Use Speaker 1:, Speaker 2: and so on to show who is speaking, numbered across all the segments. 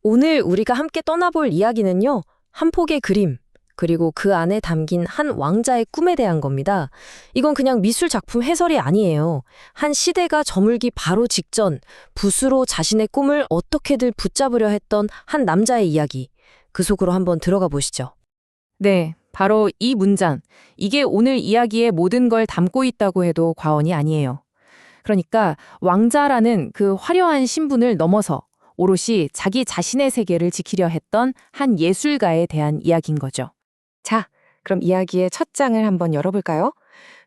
Speaker 1: 오늘 우리가 함께 떠나볼 이야기는요, 한 폭의 그림, 그리고 그 안에 담긴 한 왕자의 꿈에 대한 겁니다. 이건 그냥 미술 작품 해설이 아니에요. 한 시대가 저물기 바로 직전, 붓으로 자신의 꿈을 어떻게든 붙잡으려 했던 한 남자의 이야기. 그 속으로 한번 들어가 보시죠.
Speaker 2: 네, 바로 이 문장. 이게 오늘 이야기의 모든 걸 담고 있다고 해도 과언이 아니에요. 그러니까 왕자라는 그 화려한 신분을 넘어서 오롯이 자기 자신의 세계를 지키려 했던 한 예술가에 대한 이야기인 거죠.
Speaker 3: 자, 그럼 이야기의 첫 장을 한번 열어볼까요?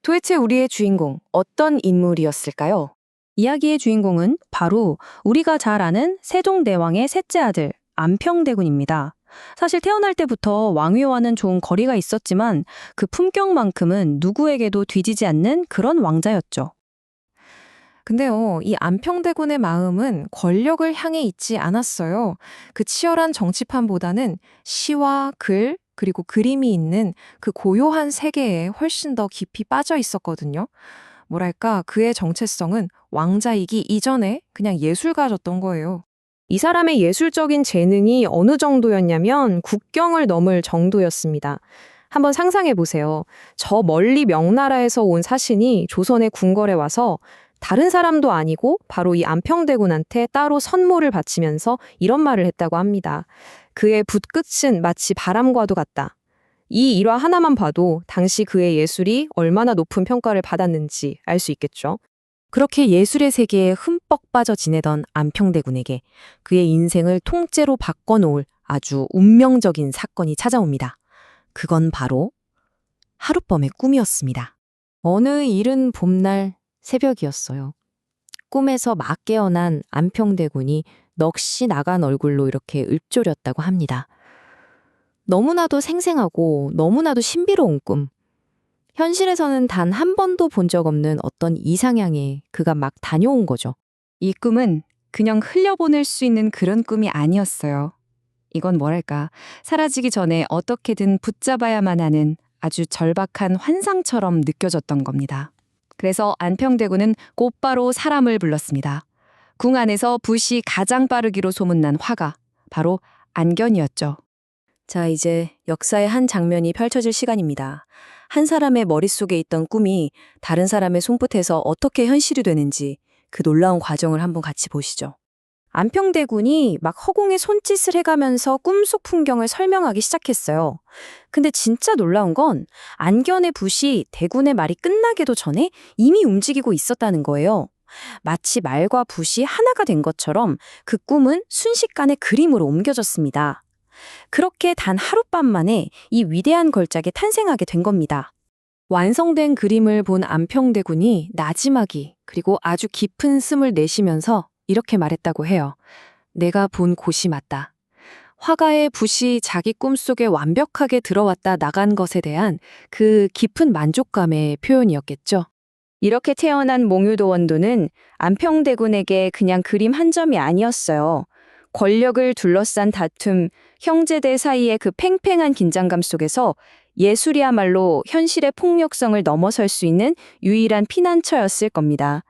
Speaker 3: 도대체 우리의 주인공, 어떤 인물이었을까요?
Speaker 4: 이야기의 주인공은 바로 우리가 잘 아는 세종대왕의 셋째 아들 안평대군입니다. 사실 태어날 때부터 왕위와는 좋은 거리가 있었지만 그 품격만큼은 누구에게도 뒤지지 않는 그런 왕자였죠.
Speaker 3: 근데요, 이 안평대군의 마음은 권력을 향해 있지 않았어요. 그 치열한 정치판보다는 시와 글, 그리고 그림이 있는 그 고요한 세계에 훨씬 더 깊이 빠져 있었거든요. 뭐랄까, 그의 정체성은 왕자이기 이전에 그냥 예술가였던 거예요.
Speaker 5: 이 사람의 예술적인 재능이 어느 정도였냐면 국경을 넘을 정도였습니다. 한번 상상해 보세요. 저 멀리 명나라에서 온 사신이 조선의 궁궐에 와서 다른 사람도 아니고 바로 이 안평대군한테 따로 선물을 바치면서 이런 말을 했다고 합니다. 그의 붓끝은 마치 바람과도 같다. 이 일화 하나만 봐도 당시 그의 예술이 얼마나 높은 평가를 받았는지 알 수 있겠죠.
Speaker 1: 그렇게 예술의 세계에 흠뻑 빠져 지내던 안평대군에게 그의 인생을 통째로 바꿔놓을 아주 운명적인 사건이 찾아옵니다. 그건 바로 하룻밤의 꿈이었습니다. 어느 이른 봄날 새벽이었어요. 꿈에서 막 깨어난 안평대군이 넋이 나간 얼굴로 이렇게 읊조렸다고 합니다. 너무나도 생생하고 너무나도 신비로운 꿈. 현실에서는 단 한 번도 본 적 없는 어떤 이상향에 그가 막 다녀온 거죠.
Speaker 3: 이 꿈은 그냥 흘려보낼 수 있는 그런 꿈이 아니었어요. 이건 뭐랄까, 사라지기 전에 어떻게든 붙잡아야만 하는 아주 절박한 환상처럼 느껴졌던 겁니다. 그래서 안평대군은 곧바로 사람을 불렀습니다. 궁 안에서 붓이 가장 빠르기로 소문난 화가 바로 안견이었죠.
Speaker 1: 자, 이제 역사의 한 장면이 펼쳐질 시간입니다. 한 사람의 머릿속에 있던 꿈이 다른 사람의 손끝에서 어떻게 현실이 되는지 그 놀라운 과정을 한번 같이 보시죠. 안평대군이 막 허공에 손짓을 해가면서 꿈속 풍경을 설명하기 시작했어요. 근데 진짜 놀라운 건 안견의 붓이 대군의 말이 끝나기도 전에 이미 움직이고 있었다는 거예요. 마치 말과 붓이 하나가 된 것처럼 그 꿈은 순식간에 그림으로 옮겨졌습니다. 그렇게 단 하룻밤 만에 이 위대한 걸작이 탄생하게 된 겁니다. 완성된 그림을 본 안평대군이 나지막이 그리고 아주 깊은 숨을 내쉬면서 이렇게 말했다고 해요. 내가 본 곳이 맞다. 화가의 붓이 자기 꿈속에 완벽하게 들어왔다 나간 것에 대한 그 깊은 만족감의 표현이었겠죠.
Speaker 5: 이렇게 태어난 몽유도원도는 안평대군에게 그냥 그림 한 점이 아니었어요. 권력을 둘러싼 다툼, 형제들 사이의 그 팽팽한 긴장감 속에서 예술이야말로 현실의 폭력성을 넘어설 수 있는 유일한 피난처였을 겁니다.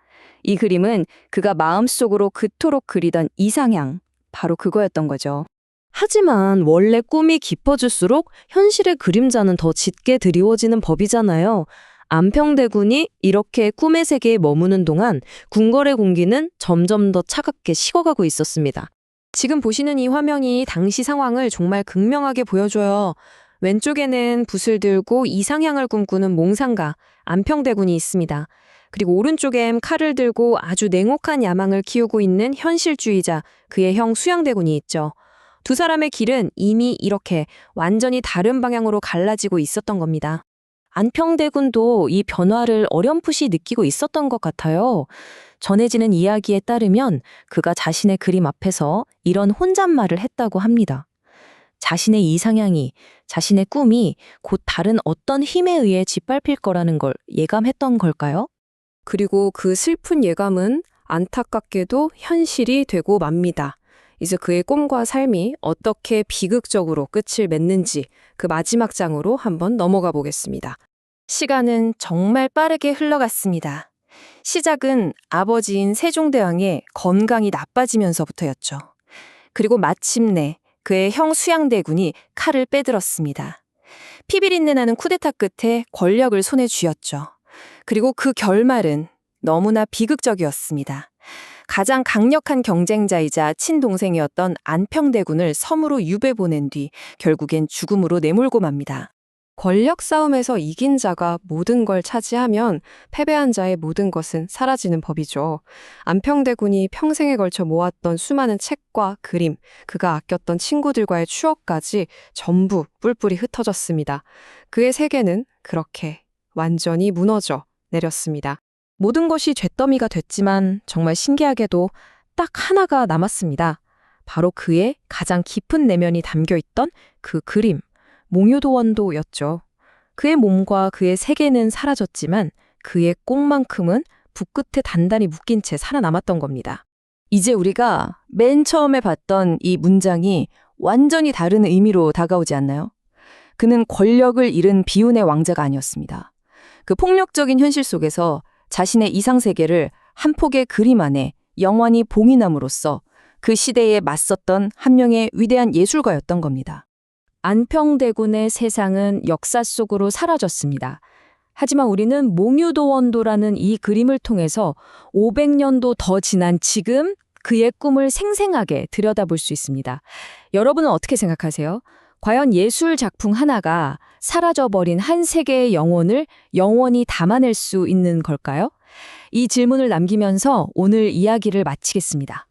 Speaker 5: 이 그림은 그가 마음속으로 그토록 그리던 이상향, 바로 그거였던 거죠.
Speaker 1: 하지만 원래 꿈이 깊어질수록 현실의 그림자는 더 짙게 드리워지는 법이잖아요. 안평대군이 이렇게 꿈의 세계에 머무는 동안 궁궐의 공기는 점점 더 차갑게 식어가고 있었습니다. 지금 보시는 이 화면이 당시 상황을 정말 극명하게 보여줘요. 왼쪽에는 붓을 들고 이상향을 꿈꾸는 몽상가 안평대군이 있습니다. 그리고 오른쪽엔 칼을 들고 아주 냉혹한 야망을 키우고 있는 현실주의자 그의 형 수양대군이 있죠. 두 사람의 길은 이미 이렇게 완전히 다른 방향으로 갈라지고 있었던 겁니다. 안평대군도 이 변화를 어렴풋이 느끼고 있었던 것 같아요. 전해지는 이야기에 따르면 그가 자신의 그림 앞에서 이런 혼잣말을 했다고 합니다. 자신의 이상향이, 자신의 꿈이 곧 다른 어떤 힘에 의해 짓밟힐 거라는 걸 예감했던 걸까요? 그리고 그 슬픈 예감은 안타깝게도 현실이 되고 맙니다. 이제 그의 꿈과 삶이 어떻게 비극적으로 끝을 맺는지 그 마지막 장으로 한번 넘어가 보겠습니다.
Speaker 3: 시간은 정말 빠르게 흘러갔습니다. 시작은 아버지인 세종대왕의 건강이 나빠지면서부터였죠. 그리고 마침내 그의 형 수양대군이 칼을 빼들었습니다. 피비린내 나는 쿠데타 끝에 권력을 손에 쥐었죠. 그리고 그 결말은 너무나 비극적이었습니다. 가장 강력한 경쟁자이자 친동생이었던 안평대군을 섬으로 유배 보낸 뒤 결국엔 죽음으로 내몰고 맙니다.
Speaker 5: 권력 싸움에서 이긴 자가 모든 걸 차지하면 패배한 자의 모든 것은 사라지는 법이죠. 안평대군이 평생에 걸쳐 모았던 수많은 책과 그림, 그가 아꼈던 친구들과의 추억까지 전부 뿔뿔이 흩어졌습니다. 그의 세계는 그렇게 완전히 무너져 내렸습니다. 모든 것이 잿더미가 됐지만 정말 신기하게도 딱 하나가 남았습니다. 바로 그의 가장 깊은 내면이 담겨있던 그 그림. 몽유도원도였죠. 그의 몸과 그의 세계는 사라졌지만 그의 꿈만큼은 붓끝에 단단히 묶인 채 살아남았던 겁니다.
Speaker 3: 이제 우리가 맨 처음에 봤던 이 문장이 완전히 다른 의미로 다가오지 않나요? 그는 권력을 잃은 비운의 왕자가 아니었습니다. 그 폭력적인 현실 속에서 자신의 이상세계를 한 폭의 그림 안에 영원히 봉인함으로써 그 시대에 맞섰던 한 명의 위대한 예술가였던 겁니다.
Speaker 2: 안평대군의 세상은 역사 속으로 사라졌습니다. 하지만 우리는 몽유도원도라는 이 그림을 통해서 500년도 더 지난 지금 그의 꿈을 생생하게 들여다볼 수 있습니다. 여러분은 어떻게 생각하세요? 과연 예술 작품 하나가 사라져버린 한 세계의 영혼을 영원히 담아낼 수 있는 걸까요? 이 질문을 남기면서 오늘 이야기를 마치겠습니다.